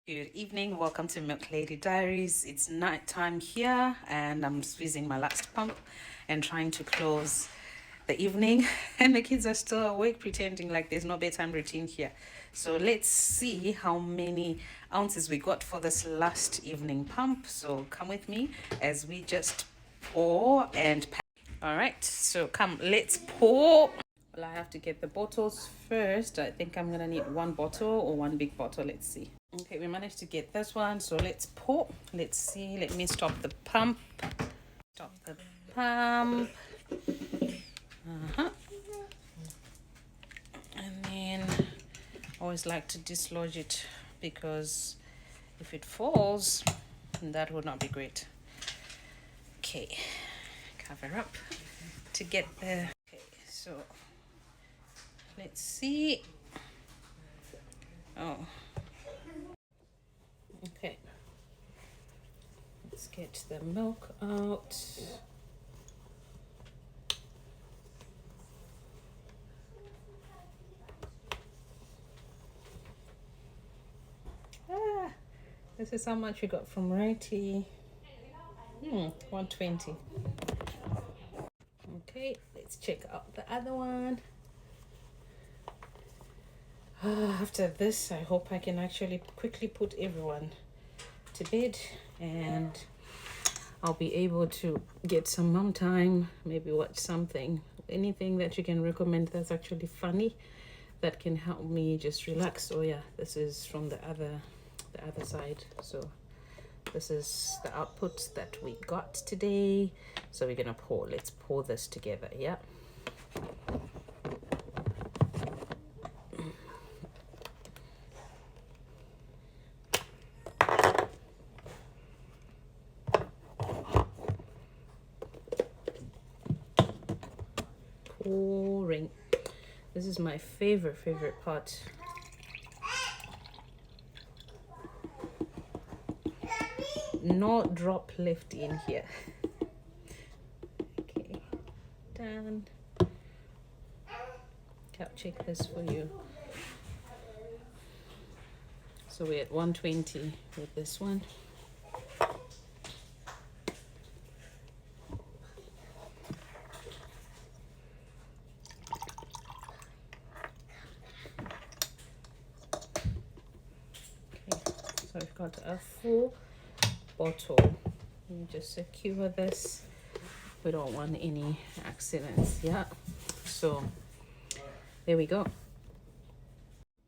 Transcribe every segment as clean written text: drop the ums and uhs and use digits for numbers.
Good evening, welcome to Milk Lady Diaries. It's night time here and I'm squeezing my last pump and trying to close the evening and the kids are still awake pretending like there's no bedtime routine here. So let's see how many ounces we got for this last evening pump. So come with me as we just pour and pack. All right, so come, let's pour. Well, I have to get the bottles first. I think I'm gonna need one bottle or one big bottle. Let's see. Okay, we managed to get this one, so let's pour. Let's see. Let me stop the pump. Stop the pump. And then I always like to dislodge it because if it falls, that would not be great. Okay, cover up to get the. Okay, so let's see. Oh. Okay, let's get the milk out. This is how much we got from Righty. 120. Okay, let's check out the other one. After this, I hope I can actually quickly put everyone to bed and I'll be able to get some mom time, maybe watch something, anything that you can recommend that's actually funny that can help me just relax. Oh yeah, this is from the other side. So this is the output that we got today. So we're gonna pour. Let's pour this together. Yeah. Pouring. This is my favorite part. No drop left in here. Okay, done. I'll check this for you. So we're at 120 with this one. Okay, so I've got a full bottle. Let me just secure this. We don't want any accidents. Yeah, so there we go.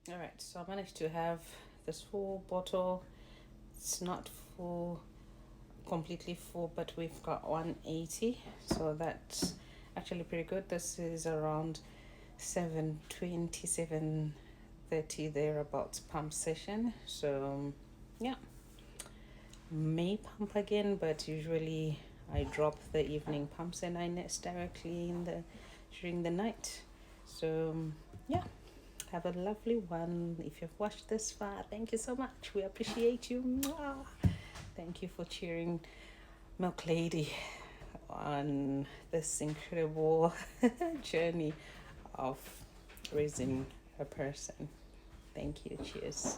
All right, so I managed to have this full bottle. It's not full, completely full, but we've got 180, so that's actually pretty good. This is around 720, 730 thereabouts pump session. So yeah, may pump again, but usually I drop the evening pumps and I nest directly during the night. So yeah, have a lovely one. If you've watched this far, thank you so much. We appreciate you. Mwah. Thank you for cheering Milk Lady on this incredible journey of raising a person. Thank you. Cheers.